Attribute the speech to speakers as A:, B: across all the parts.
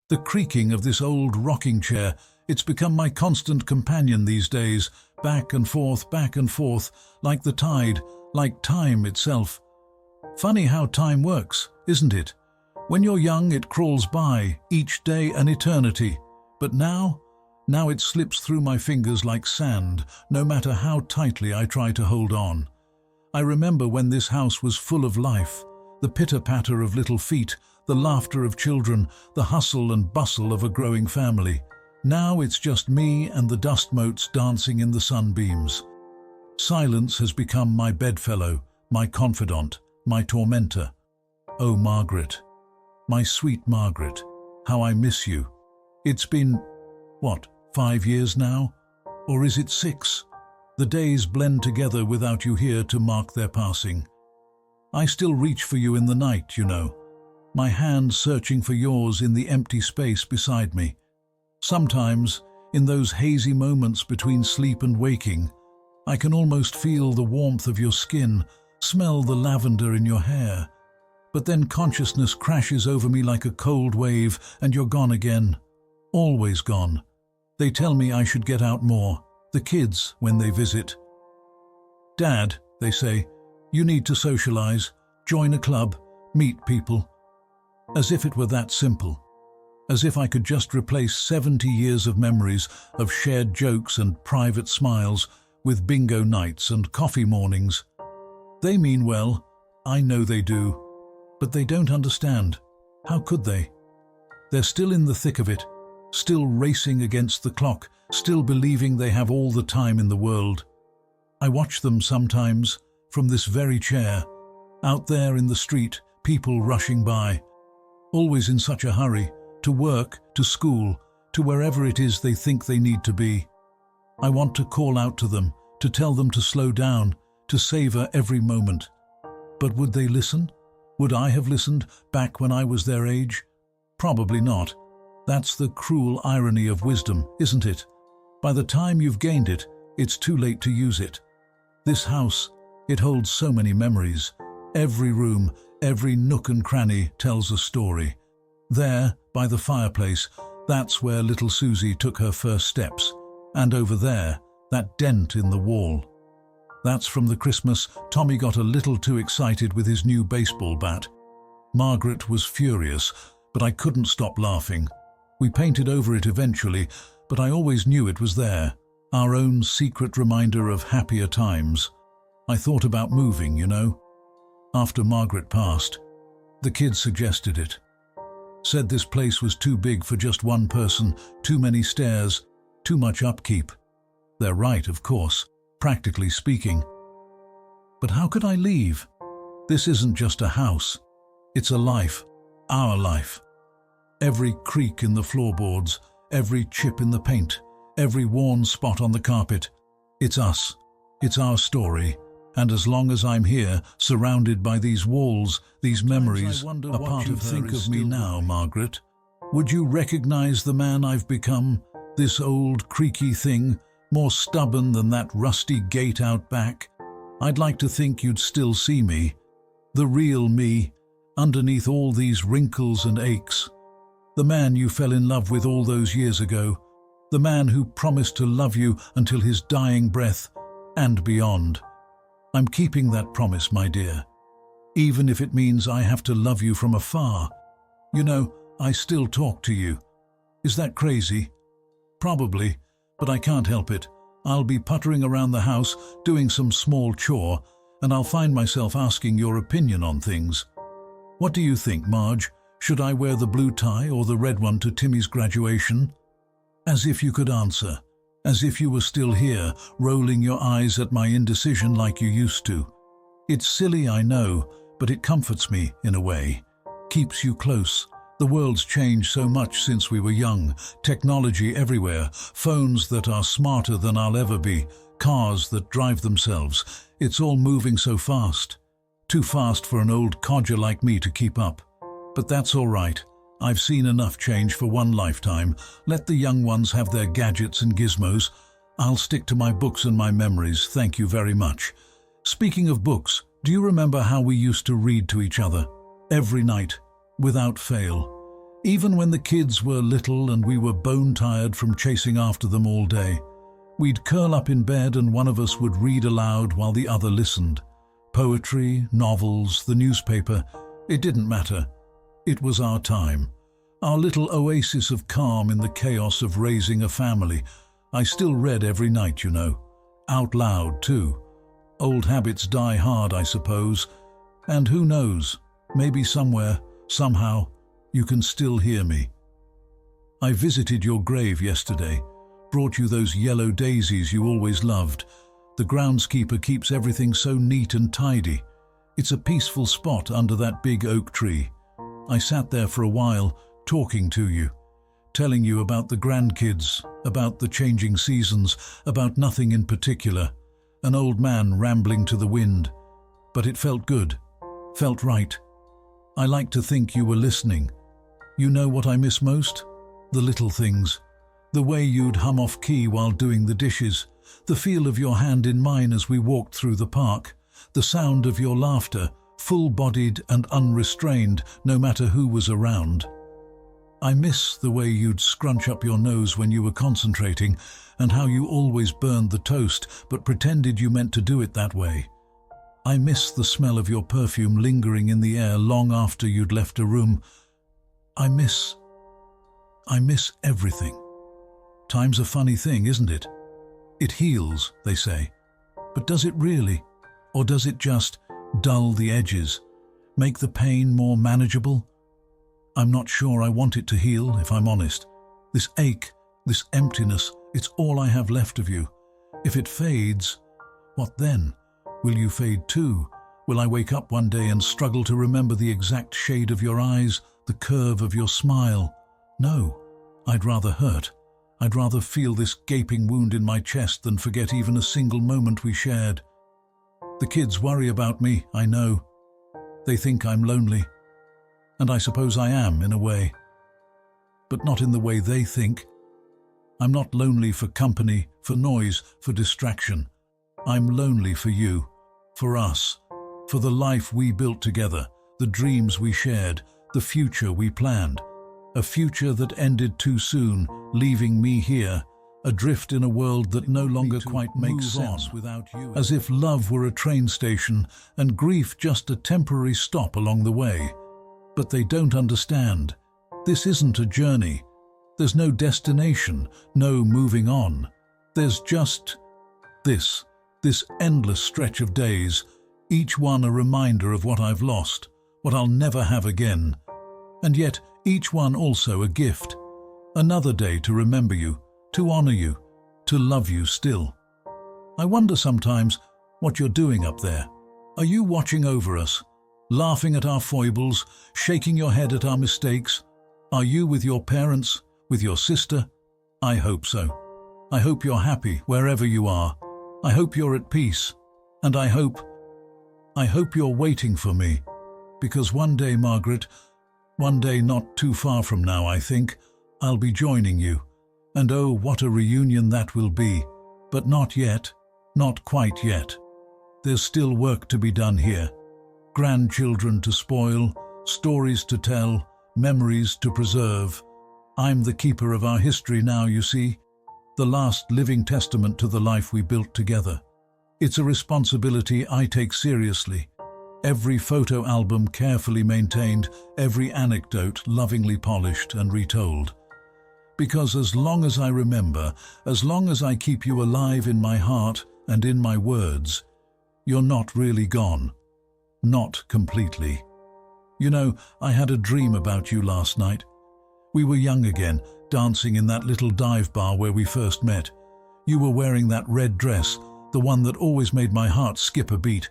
A: The creaking of this old rocking chair, it's become my constant companion these days, back and forth, like the tide, like time itself. Funny how time works, isn't it? When you're young, it crawls by, each day an eternity. But now it slips through my fingers like sand, no matter how tightly I try to hold on. I remember when this house was full of life, the pitter-patter of little feet, the laughter of children, the hustle and bustle of a growing family. Now it's just me and the dust motes dancing in the sunbeams. Silence has become my bedfellow, my confidant, my tormentor. Oh, Margaret, my sweet Margaret, how I miss you. It's been, 5 years now? Or is it 6? The days blend together without you here to mark their passing. I still reach for you in the night, you know, my hand searching for yours in the empty space beside me. Sometimes, in those hazy moments between sleep and waking, I can almost feel the warmth of your skin, smell the lavender in your hair. But then consciousness crashes over me like a cold wave and you're gone again. Always gone. They tell me I should get out more, the kids when they visit. Dad, they say, you need to socialize, join a club, meet people. As if it were that simple. As if I could just replace 70 years of memories of shared jokes and private smiles with bingo nights and coffee mornings. They mean well, I know they do, but they don't understand. How could they? They're still in the thick of it, still racing against the clock, still believing they have all the time in the world. I watch them sometimes, from this very chair, out there in the street, people rushing by, always in such a hurry, to work, to school, to wherever it is they think they need to be. I want to call out to them, to tell them to slow down, to savor every moment. But would they listen? Would I have listened back when I was their age? Probably not. That's the cruel irony of wisdom, isn't it? By the time you've gained it, it's too late to use it. This house, it holds so many memories. Every room, every nook and cranny tells a story. There, by the fireplace, that's where little Susie took her first steps. And over there, that dent in the wall. That's from the Christmas Tommy got a little too excited with his new baseball bat. Margaret was furious, but I couldn't stop laughing. We painted over it eventually, but I always knew it was there, our own secret reminder of happier times. I thought about moving, you know. After Margaret passed, the kids suggested it. Said this place was too big for just one person, too many stairs, too much upkeep. They're right, of course, practically speaking. But how could I leave? This isn't just a house. It's a life, our life. Every creak in the floorboards, every chip in the paint, every worn spot on the carpet. It's us. It's our story. And as long as I'm here, surrounded by these walls, these memories, a part of think of me now, Margaret. Would you recognize the man I've become? This old, creaky thing, more stubborn than that rusty gate out back? I'd like to think you'd still see me. The real me, underneath all these wrinkles and aches. The man you fell in love with all those years ago. The man who promised to love you until his dying breath, and beyond. I'm keeping that promise, my dear. Even if it means I have to love you from afar. You know, I still talk to you. Is that crazy? Probably, but I can't help it. I'll be puttering around the house, doing some small chore, and I'll find myself asking your opinion on things. What do you think, Marge? Should I wear the blue tie or the red one to Timmy's graduation? As if you could answer. As if you were still here, rolling your eyes at my indecision like you used to. It's silly, I know, but it comforts me, in a way. Keeps you close. The world's changed so much since we were young. Technology everywhere. Phones that are smarter than I'll ever be. Cars that drive themselves. It's all moving so fast. Too fast for an old codger like me to keep up. But that's all right. I've seen enough change for one lifetime. Let the young ones have their gadgets and gizmos. I'll stick to my books and my memories, thank you very much. Speaking of books, do you remember how we used to read to each other? Every night, without fail. Even when the kids were little and we were bone-tired from chasing after them all day, we'd curl up in bed and one of us would read aloud while the other listened. Poetry, novels, the newspaper, it didn't matter. It was our time. Our little oasis of calm in the chaos of raising a family. I still read every night, you know. Out loud, too. Old habits die hard, I suppose. And who knows, maybe somewhere, somehow, you can still hear me. I visited your grave yesterday, brought you those yellow daisies you always loved. The groundskeeper keeps everything so neat and tidy. It's a peaceful spot under that big oak tree. I sat there for a while, talking to you, telling you about the grandkids, about the changing seasons, about nothing in particular. An old man rambling to the wind. But it felt good, felt right. I like to think you were listening. You know what I miss most? The little things. The way you'd hum off key while doing the dishes. The feel of your hand in mine as we walked through the park. The sound of your laughter, full-bodied and unrestrained, no matter who was around. I miss the way you'd scrunch up your nose when you were concentrating, and how you always burned the toast but pretended you meant to do it that way. I miss the smell of your perfume lingering in the air long after you'd left a room. I miss everything. Time's a funny thing, isn't it? It heals, they say. But does it really? Or does it just dull the edges, make the pain more manageable? I'm not sure I want it to heal, if I'm honest. This ache, this emptiness, it's all I have left of you. If it fades, what then? Will you fade too? Will I wake up one day and struggle to remember the exact shade of your eyes, the curve of your smile? No, I'd rather hurt. I'd rather feel this gaping wound in my chest than forget even a single moment we shared. The kids worry about me, I know. They think I'm lonely. And I suppose I am, in a way. But not in the way they think. I'm not lonely for company, for noise, for distraction. I'm lonely for you, for us, for the life we built together, the dreams we shared, the future we planned. A future that ended too soon, leaving me here, adrift in a world that no longer quite makes sense without you. As if love were a train station and grief just a temporary stop along the way. But they don't understand. This isn't a journey. There's no destination, no moving on. There's just this endless stretch of days, each one a reminder of what I've lost, what I'll never have again. And yet, each one also a gift. Another day to remember you, to honor you, to love you still. I wonder sometimes what you're doing up there. Are you watching over us, laughing at our foibles, shaking your head at our mistakes? Are you with your parents, with your sister? I hope so. I hope you're happy wherever you are. I hope you're at peace. And I hope you're waiting for me. Because one day, Margaret, one day not too far from now, I think, I'll be joining you. And oh, what a reunion that will be. But not yet, not quite yet. There's still work to be done here. Grandchildren to spoil, stories to tell, memories to preserve. I'm the keeper of our history now, you see. The last living testament to the life we built together. It's a responsibility I take seriously. Every photo album carefully maintained, every anecdote lovingly polished and retold. Because as long as I remember, as long as I keep you alive in my heart and in my words, you're not really gone. Not completely. You know, I had a dream about you last night. We were young again, dancing in that little dive bar where we first met. You were wearing that red dress, the one that always made my heart skip a beat.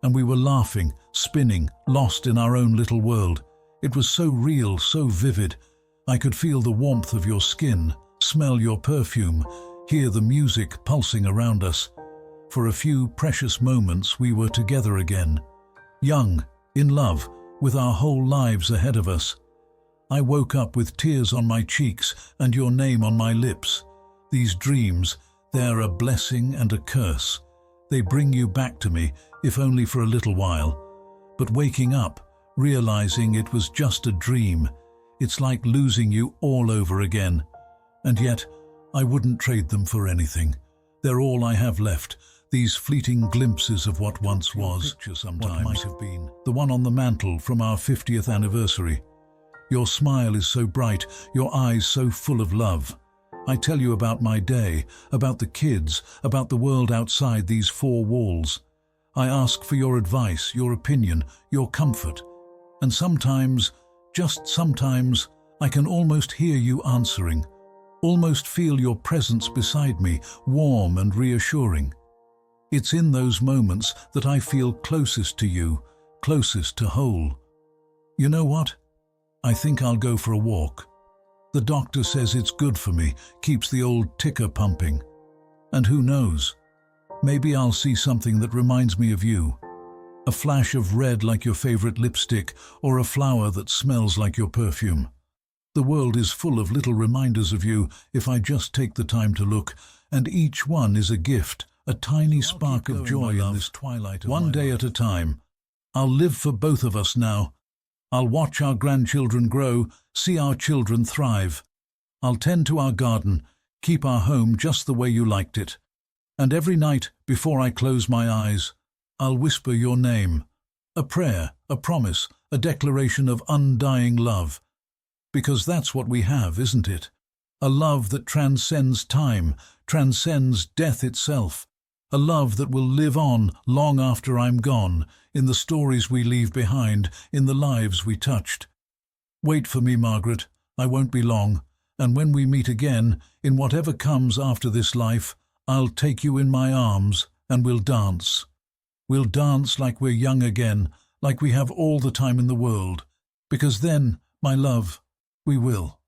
A: And we were laughing, spinning, lost in our own little world. It was so real, so vivid. I could feel the warmth of your skin, smell your perfume, hear the music pulsing around us. For a few precious moments we were together again. Young, in love, with our whole lives ahead of us. I woke up with tears on my cheeks and your name on my lips. These dreams, they're a blessing and a curse. They bring you back to me, if only for a little while. But waking up, realizing it was just a dream, It's like losing you all over again. And yet, I wouldn't trade them for anything. They're all I have left, these fleeting glimpses of what once was, what might have been. The one on the mantel from our 50th anniversary. Your smile is so bright, your eyes so full of love. I tell you about my day, about the kids, about the world outside these four walls. I ask for your advice, your opinion, your comfort. And sometimes, just sometimes, I can almost hear you answering, almost feel your presence beside me, warm and reassuring. It's in those moments that I feel closest to you, closest to whole. You know what? I think I'll go for a walk. The doctor says it's good for me, keeps the old ticker pumping. And who knows? Maybe I'll see something that reminds me of you. A flash of red like your favorite lipstick, or a flower that smells like your perfume. The world is full of little reminders of you if I just take the time to look, and each one is a gift, a tiny spark of joy in this twilight of one day at a time. I'll live for both of us now. I'll watch our grandchildren grow, see our children thrive. I'll tend to our garden, keep our home just the way you liked it. And every night, before I close my eyes, I'll whisper your name. A prayer, a promise, a declaration of undying love. Because that's what we have, isn't it? A love that transcends time, transcends death itself. A love that will live on long after I'm gone, in the stories we leave behind, in the lives we touched. Wait for me, Margaret. I won't be long. And when we meet again, in whatever comes after this life, I'll take you in my arms and we'll dance. We'll dance like we're young again, like we have all the time in the world. Because then, my love, we will.